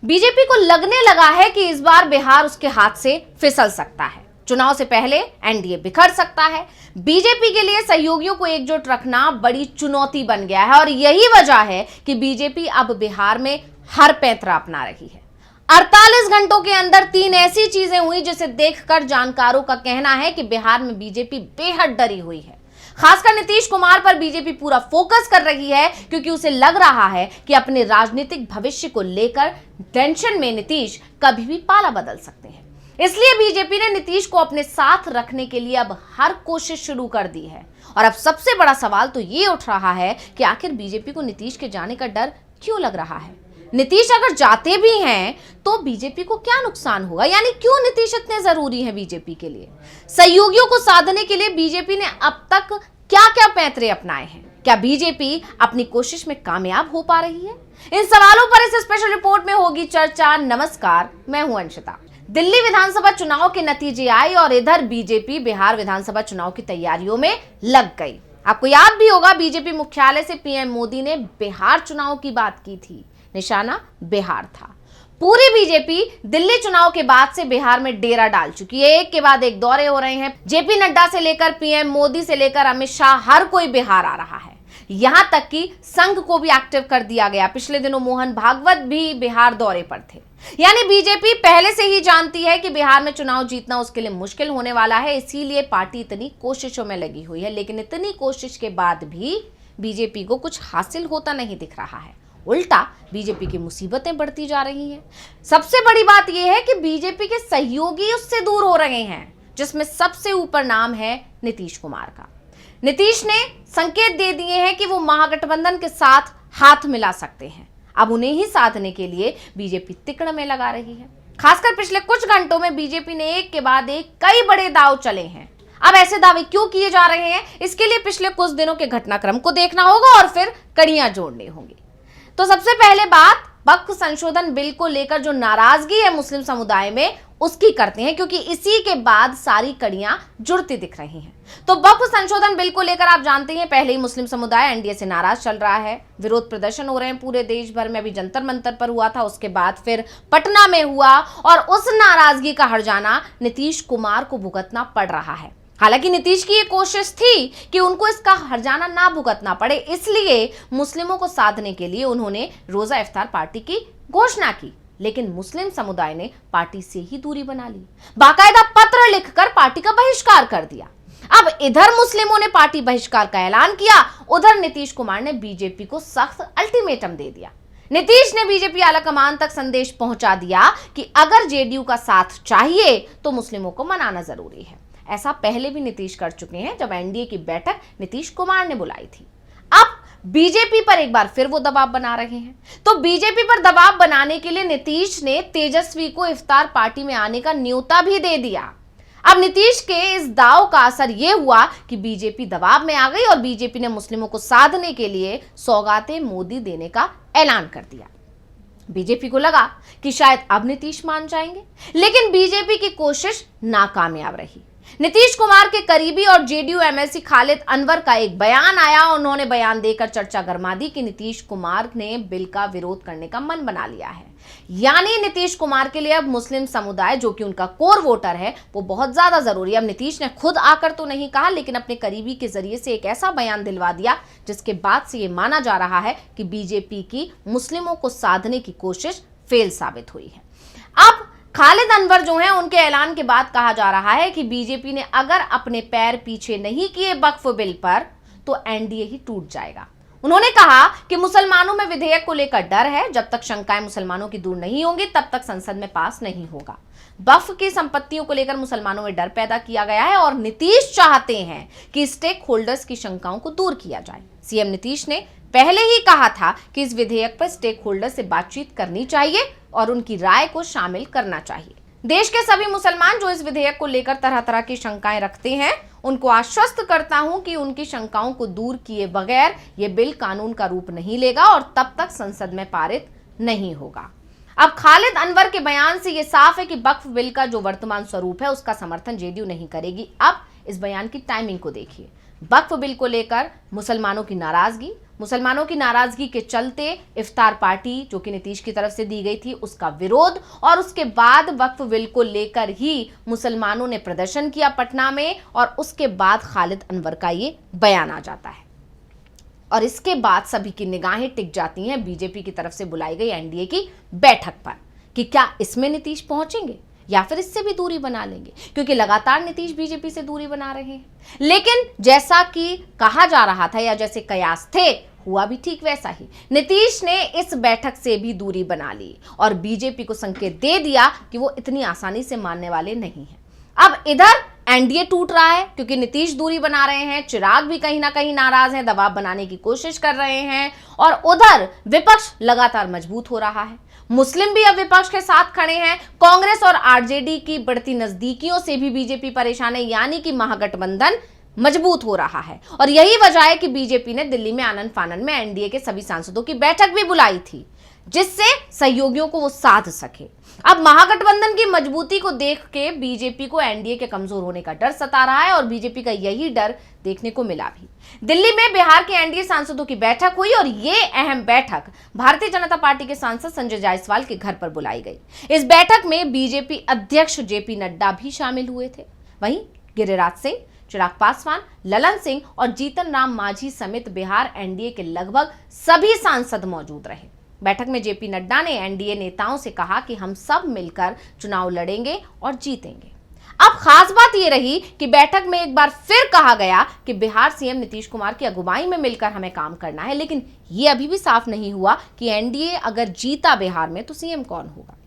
BJP को लगने लगा है कि इस बार बिहार उसके हाथ से फिसल सकता है। चुनाव से पहले एनडीए बिखर सकता है। बीजेपी के लिए सहयोगियों को एकजुट रखना बड़ी चुनौती बन गया है और यही वजह है कि बीजेपी अब बिहार में हर पैंतरा अपना रही है। 48 घंटों के अंदर 3 ऐसी चीजें हुई जिसे देखकर जानकारों का कहना है कि बिहार में बीजेपी बेहद डरी हुई है। खासकर नीतीश कुमार पर बीजेपी पूरा फोकस कर रही है क्योंकि उसे लग रहा है कि अपने राजनीतिक भविष्य को लेकर टेंशन में नीतीश कभी भी पाला बदल सकते हैं। इसलिए बीजेपी ने नीतीश को अपने साथ रखने के लिए अब हर कोशिश शुरू कर दी है। और अब सबसे बड़ा सवाल तो ये उठ रहा है कि आखिर बीजेपी को नीतीश के जाने का डर क्यों लग रहा है। नीतीश अगर जाते भी हैं तो बीजेपी को क्या नुकसान होगा, यानी क्यों नीतीश इतने जरूरी हैं बीजेपी के लिए। सहयोगियों को साधने के लिए बीजेपी ने अब तक क्या क्या पैंतरे अपनाए हैं, क्या बीजेपी अपनी कोशिश में कामयाब हो पा रही है, इन सवालों पर इस स्पेशल रिपोर्ट में होगी चर्चा। नमस्कार, मैं हूं अंशिता। दिल्ली विधानसभा चुनाव के नतीजे आए और इधर बीजेपी बिहार विधानसभा चुनाव की तैयारियों में लग गई। आपको याद भी होगा, बीजेपी मुख्यालय से पीएम मोदी ने बिहार चुनाव की बात की थी, निशाना बिहार था। पूरी बीजेपी दिल्ली चुनाव के बाद से बिहार में डेरा डाल चुकी है। एक के बाद एक दौरे हो रहे हैं। जेपी नड्डा से लेकर पीएम मोदी से लेकर अमित शाह, हर कोई बिहार आ रहा है। यहां तक कि संघ को भी एक्टिव कर दिया गया। पिछले दिनों मोहन भागवत भी बिहार दौरे पर थे। यानी बीजेपी पहले से ही जानती है कि बिहार में चुनाव जीतना उसके लिए मुश्किल होने वाला है, इसीलिए पार्टी इतनी कोशिशों में लगी हुई है। लेकिन इतनी कोशिश के बाद भी बीजेपी को कुछ हासिल होता नहीं दिख रहा है। उल्टा बीजेपी की मुसीबतें बढ़ती जा रही हैं। सबसे बड़ी बात यह है कि बीजेपी के सहयोगी उससे दूर हो रहे हैं, जिसमें सबसे ऊपर नाम है नीतीश कुमार का। नीतीश ने संकेत दे दिए हैं कि वो महागठबंधन के साथ हाथ मिला सकते हैं। अब उन्हें ही साधने के लिए बीजेपी तिकड़ में लगा रही है। खासकर पिछले कुछ घंटों में बीजेपी ने एक के बाद एक कई बड़े दांव चले हैं। अब ऐसे दावे क्यों किए जा रहे हैं, इसके लिए पिछले कुछ दिनों के घटनाक्रम को देखना होगा और फिर कड़ियां जोड़नी होंगी। तो सबसे पहले बात वक्फ संशोधन बिल को लेकर जो नाराजगी है मुस्लिम समुदाय में, उसकी करते हैं, क्योंकि इसी के बाद सारी कड़ियां जुड़ती दिख रही हैं। तो वक्फ संशोधन बिल को लेकर आप जानते हैं, पहले ही मुस्लिम समुदाय एनडीए से नाराज चल रहा है। विरोध प्रदर्शन हो रहे हैं पूरे देश भर में। अभी जंतर मंतर पर हुआ था, उसके बाद फिर पटना में हुआ और उस नाराजगी का हर्जाना नीतीश कुमार को भुगतना पड़ रहा है। हालांकि नीतीश की ये कोशिश थी कि उनको इसका हर्जाना ना भुगतना पड़े, इसलिए मुस्लिमों को साधने के लिए उन्होंने रोजा इफ्तार पार्टी की घोषणा की। लेकिन मुस्लिम समुदाय ने पार्टी से ही दूरी बना ली, बाकायदा पत्र लिखकर पार्टी का बहिष्कार कर दिया। अब इधर मुस्लिमों ने पार्टी बहिष्कार का ऐलान किया, उधर नीतीश कुमार ने बीजेपी को सख्त अल्टीमेटम दे दिया। नीतीश ने बीजेपी आलाकमान तक संदेश पहुंचा दिया कि अगर जेडीयू का साथ चाहिए तो मुस्लिमों को मनाना जरूरी है। ऐसा पहले भी नीतीश कर चुके हैं, जब एनडीए की बैठक नीतीश कुमार ने बुलाई थी। अब बीजेपी पर एक बार फिर वो दबाव बना रहे हैं। तो बीजेपी पर दबाव बनाने के लिए नीतीश ने तेजस्वी को इफ्तार पार्टी में आने का न्योता भी दे दिया। अब नीतीश के इस दाव का असर यह हुआ कि बीजेपी दबाव में आ गई और बीजेपी ने मुस्लिमों को साधने के लिए सौगातें मोदी देने का ऐलान कर दिया। बीजेपी को लगा कि शायद अब नीतीश मान जाएंगे, लेकिन बीजेपी की कोशिश नाकामयाब रही। नीतीश कुमार के करीबी और जेडीयू एमएलसी खालिद अनवर का एक बयान आया। उन्होंने बयान देकर चर्चा गरमा दी कि नीतीश कुमार ने बिल का विरोध करने का मन बना लिया है। यानी नीतीश कुमार के लिए अब मुस्लिम समुदाय, जो कि उनका कोर वोटर है, वो बहुत ज्यादा जरूरी है। अब नीतीश ने खुद आकर तो नहीं कहा, लेकिन अपने करीबी के जरिए से एक ऐसा बयान दिलवा दिया जिसके बाद से ये माना जा रहा है कि बीजेपी की मुस्लिमों को साधने की कोशिश फेल साबित हुई है। अब खालिद अनवर जो हैं, उनके ऐलान के बाद कहा जा रहा है कि बीजेपी ने अगर अपने पैर पीछे नहीं किए वक्फ बिल पर तो एनडीए ही टूट जाएगा। उन्होंने कहा कि मुसलमानों में विधेयक को लेकर डर है, जब तक शंकाएं मुसलमानों की दूर नहीं होंगी तब तक संसद में पास नहीं होगा। वक्फ की संपत्तियों को लेकर मुसलमानों में डर पैदा किया गया है और नीतीश चाहते हैं कि स्टेक होल्डर्स की शंकाओं को दूर किया जाए। सीएम नीतीश ने पहले ही कहा था कि इस विधेयक पर स्टेक होल्डर से बातचीत करनी चाहिए और उनकी राय को शामिल करना चाहिए। देश के सभी मुसलमान जो इस विधेयक को लेकर तरह तरह की शंकाएं रखते हैं, उनको आश्वस्त करता हूं कि उनकी शंकाओं को दूर किए बगैर यह बिल कानून का रूप नहीं लेगा और तब तक संसद में पारित नहीं होगा। अब खालिद अनवर के बयान से यह साफ है कि वक्फ बिल का जो वर्तमान स्वरूप है उसका समर्थन जेडीयू नहीं करेगी। अब इस बयान की टाइमिंग को देखिए। वक्फ बिल को लेकर मुसलमानों की नाराजगी, मुसलमानों की नाराजगी के चलते इफ्तार पार्टी जो कि नीतीश की तरफ से दी गई थी उसका विरोध, और उसके बाद वक्फ बिल को लेकर ही मुसलमानों ने प्रदर्शन किया पटना में, और उसके बाद खालिद अनवर का ये बयान आ जाता है। और इसके बाद सभी की निगाहें टिक जाती हैं बीजेपी की तरफ से बुलाई गई एनडीए की बैठक पर कि क्या इसमें नीतीश पहुंचेंगे या फिर इससे भी दूरी बना लेंगे, क्योंकि लगातार नीतीश बीजेपी से दूरी बना रहे हैं। लेकिन जैसा कि कहा जा रहा था या जैसे कयास थे, हुआ भी ठीक वैसा ही। नीतीश ने इस बैठक से भी दूरी बना ली और बीजेपी को संकेत दे दिया कि वो इतनी आसानी से मानने वाले नहीं हैं। अब इधर एनडीए टूट रहा है क्योंकि नीतीश दूरी बना रहे हैं, चिराग भी कहीं ना कहीं नाराज हैं, दबाव बनाने की कोशिश कर रहे हैं, और उधर विपक्ष लगातार मजबूत हो रहा है। मुस्लिम भी अब विपक्ष के साथ खड़े हैं। कांग्रेस और आरजेडी की बढ़ती नजदीकियों से भी बीजेपी परेशान है, यानी कि महागठबंधन मजबूत हो रहा है। और यही वजह है कि बीजेपी ने दिल्ली में आनन फानन में एनडीए के सभी सांसदों की बैठक भी बुलाई थी, जिससे सहयोगियों को वो साध सके। अब महागठबंधन की मजबूती को देख के बीजेपी को एनडीए के कमजोर होने का डर सता रहा है, और बीजेपी का यही डर देखने को मिला भी। दिल्ली में बिहार के एनडीए सांसदों की बैठक हुई, और ये अहम बैठक भारतीय जनता पार्टी के सांसद संजय जायसवाल के घर पर बुलाई गई। इस बैठक में बीजेपी अध्यक्ष जेपी नड्डा भी शामिल हुए थे। वहीं गिरिराज सिंह, चिराग पासवान, ललन सिंह और जीतन राम मांझी समेत बिहार एनडीए के लगभग सभी सांसद मौजूद रहे। बैठक में जेपी नड्डा ने एनडीए नेताओं से कहा कि हम सब मिलकर चुनाव लड़ेंगे और जीतेंगे। अब खास बात यह रही कि बैठक में एक बार फिर कहा गया कि बिहार सीएम नीतीश कुमार की अगुवाई में मिलकर हमें काम करना है, लेकिन यह अभी भी साफ नहीं हुआ कि एनडीए अगर जीता बिहार में तो सीएम कौन होगा।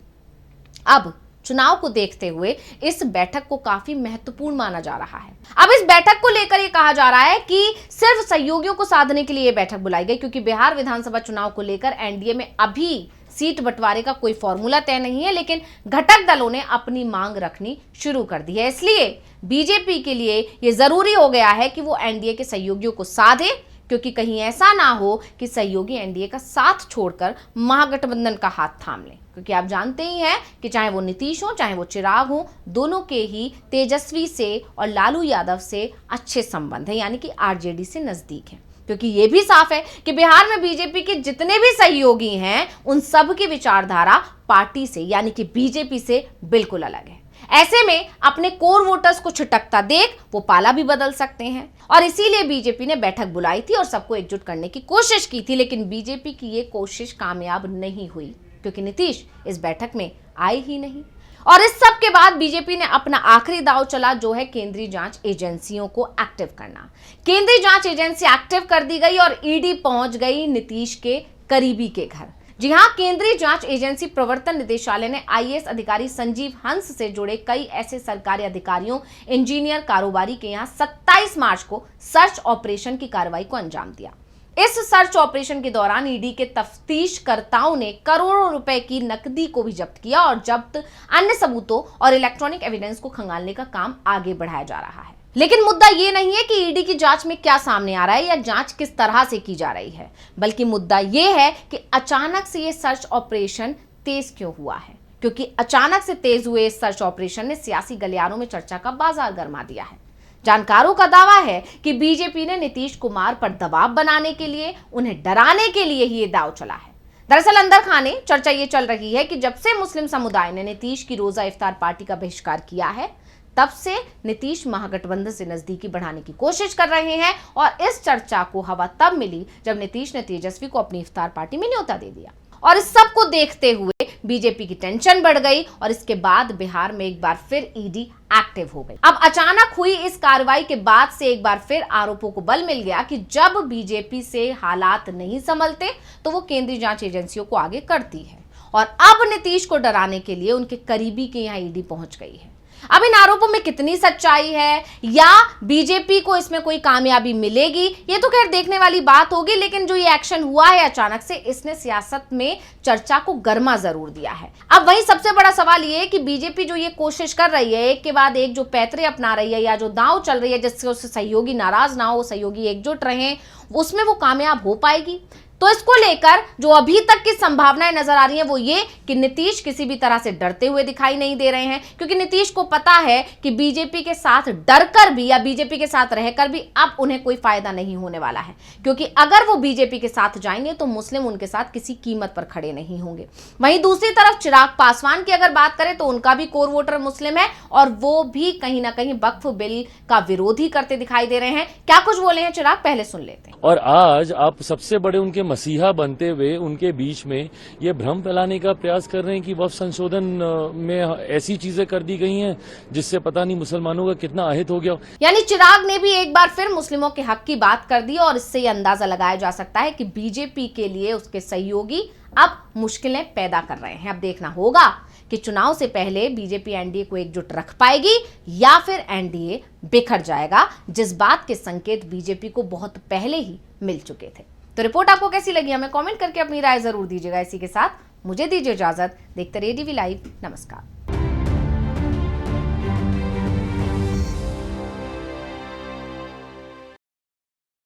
अब चुनाव को देखते हुए इस बैठक को काफी महत्वपूर्ण माना जा रहा है। अब इस बैठक को लेकर यह कहा जा रहा है कि सिर्फ सहयोगियों को साधने के लिए यह बैठक बुलाई गई, क्योंकि बिहार विधानसभा चुनाव को लेकर एनडीए में अभी सीट बंटवारे का कोई फॉर्मूला तय नहीं है, लेकिन घटक दलों ने अपनी मांग रखनी शुरू कर दी है। इसलिए बीजेपी के लिए यह जरूरी हो गया है कि वो एनडीए के सहयोगियों को साधे, क्योंकि कहीं ऐसा ना हो कि सहयोगी एनडीए का साथ छोड़कर महागठबंधन का हाथ थाम लें। क्योंकि आप जानते ही हैं कि चाहे वो नीतीश हो चाहे वो चिराग हो, दोनों के ही तेजस्वी से और लालू यादव से अच्छे संबंध हैं, यानी कि आरजेडी से नजदीक है। क्योंकि ये भी साफ है कि बिहार में बीजेपी के जितने भी सहयोगी हैं उन सब की विचारधारा पार्टी से यानी कि बीजेपी से बिल्कुल अलग है। ऐसे में अपने कोर वोटर्स को छिटकता देख वो पाला भी बदल सकते हैं, और इसीलिए बीजेपी ने बैठक बुलाई थी और सबको एकजुट करने की कोशिश की थी। लेकिन बीजेपी की ये कोशिश कामयाब नहीं हुई, क्योंकि नीतीश इस बैठक में आए ही नहीं। और इस सब के बाद बीजेपी ने अपना आखिरी दांव चला, जो है केंद्रीय जांच एजेंसियों को एक्टिव करना। केंद्रीय जांच एजेंसी एक्टिव कर दी गई और ईडी पहुंच गई नीतीश के करीबी के घर। जी हां, केंद्रीय जांच एजेंसी प्रवर्तन निदेशालय ने आईएएस अधिकारी संजीव हंस से जुड़े कई ऐसे सरकारी अधिकारियों, इंजीनियर, कारोबारी के यहां 27 मार्च को सर्च ऑपरेशन की कार्रवाई को अंजाम दिया। इस सर्च ऑपरेशन के दौरान ईडी के तफ्तीशकर्ताओं ने करोड़ों रुपए की नकदी को भी जब्त किया और जब्त अन्य सबूतों और इलेक्ट्रॉनिक एविडेंस को खंगालने का काम आगे बढ़ाया जा रहा है। लेकिन मुद्दा ये नहीं है कि ईडी की जांच में क्या सामने आ रहा है या जांच किस तरह से की जा रही है, बल्कि मुद्दा ये है कि अचानक से ये सर्च ऑपरेशन तेज क्यों हुआ है। क्योंकि अचानक से तेज हुए इस सर्च ऑपरेशन ने सियासी गलियारों में चर्चा का बाजार गर्मा दिया है। जानकारों का दावा है कि बीजेपी ने नीतीश कुमार पर दबाव बनाने के लिए, उन्हें डराने के लिए ही ये दांव चला है। दरअसल अंदर खाने चर्चा ये चल रही है कि जब से मुस्लिम समुदाय ने नीतीश की रोजा इफ्तार पार्टी का बहिष्कार किया है, तब से नीतीश महागठबंधन से नजदीकी बढ़ाने की कोशिश कर रहे हैं। और इस चर्चा को हवा तब मिली जब नीतीश ने तेजस्वी को अपनी इफ्तार पार्टी में न्योता दे दिया। और इस सब को देखते हुए बीजेपी की टेंशन बढ़ गई और इसके बाद बिहार में एक बार फिर ईडी एक्टिव हो गई। अब अचानक हुई इस कार्रवाई के बाद से एक बार फिर आरोपों को बल मिल गया कि जब बीजेपी से हालात नहीं संभलते तो वो केंद्रीय जांच एजेंसियों को आगे करती है। और अब नीतीश को डराने के लिए उनके करीबी के यहाँ ईडी पहुंच गई है। अब इन आरोपों में कितनी सच्चाई है या बीजेपी को इसमें कोई कामयाबी मिलेगी, ये तो खैर देखने वाली बात होगी। लेकिन जो ये एक्शन हुआ है अचानक से, इसने सियासत में चर्चा को गर्मा जरूर दिया है। अब वहीं सबसे बड़ा सवाल ये है कि बीजेपी जो ये कोशिश कर रही है, एक के बाद एक जो पैतरे अपना रही है या जो दांव चल रही है जिससे उससे सहयोगी नाराज ना हो, सहयोगी एकजुट रहे, उसमें वो कामयाब हो पाएगी। तो इसको लेकर जो अभी तक की संभावनाएं नजर आ रही हैं वो ये कि नीतीश किसी भी तरह से डरते हुए दिखाई नहीं दे रहे हैं, क्योंकि नीतीश को पता है कि बीजेपी के साथ डरकर भी या बीजेपी के साथ रहकर भी अब उन्हें कोई फायदा नहीं होने वाला है, क्योंकि अगर वो बीजेपी के साथ जाएंगे तो मुस्लिम उनके साथ किसी कीमत पर खड़े नहीं होंगे। वहीं दूसरी तरफ चिराग पासवान की अगर बात करें तो उनका भी कोर वोटर मुस्लिम है और वो भी कहीं ना कहीं वक्फ बिल का विरोधी करते दिखाई दे रहे हैं। क्या कुछ बोले हैं चिराग, पहले सुन लेते हैं। और आज आप सबसे बड़े उनके मसीहा बनते हुए उनके बीच में ये भ्रम फैलाने का प्रयास कर रहे हैं कि वक्फ संशोधन में ऐसी चीजें कर दी गई हैं जिससे पता नहीं मुसलमानों का कितना अहित हो गया। यानी चिराग ने भी एक बार फिर मुस्लिमों के हक की बात कर दी और इससे यह अंदाजा लगाया जा सकता है कि बीजेपी के लिए उसके सहयोगी अब मुश्किलें पैदा कर रहे हैं। अब देखना होगा कि चुनाव से पहले बीजेपी एनडीए को एकजुट रख पाएगी या फिर एनडीए बिखर जाएगा, जिस बात के संकेत बीजेपी को बहुत पहले ही मिल चुके थे। तो रिपोर्ट आपको कैसी लगी हमें कमेंट करके अपनी राय जरूर दीजिएगा। इसी के साथ मुझे दीजिए इजाजत। देखते रहिए डीवी लाइव। नमस्कार।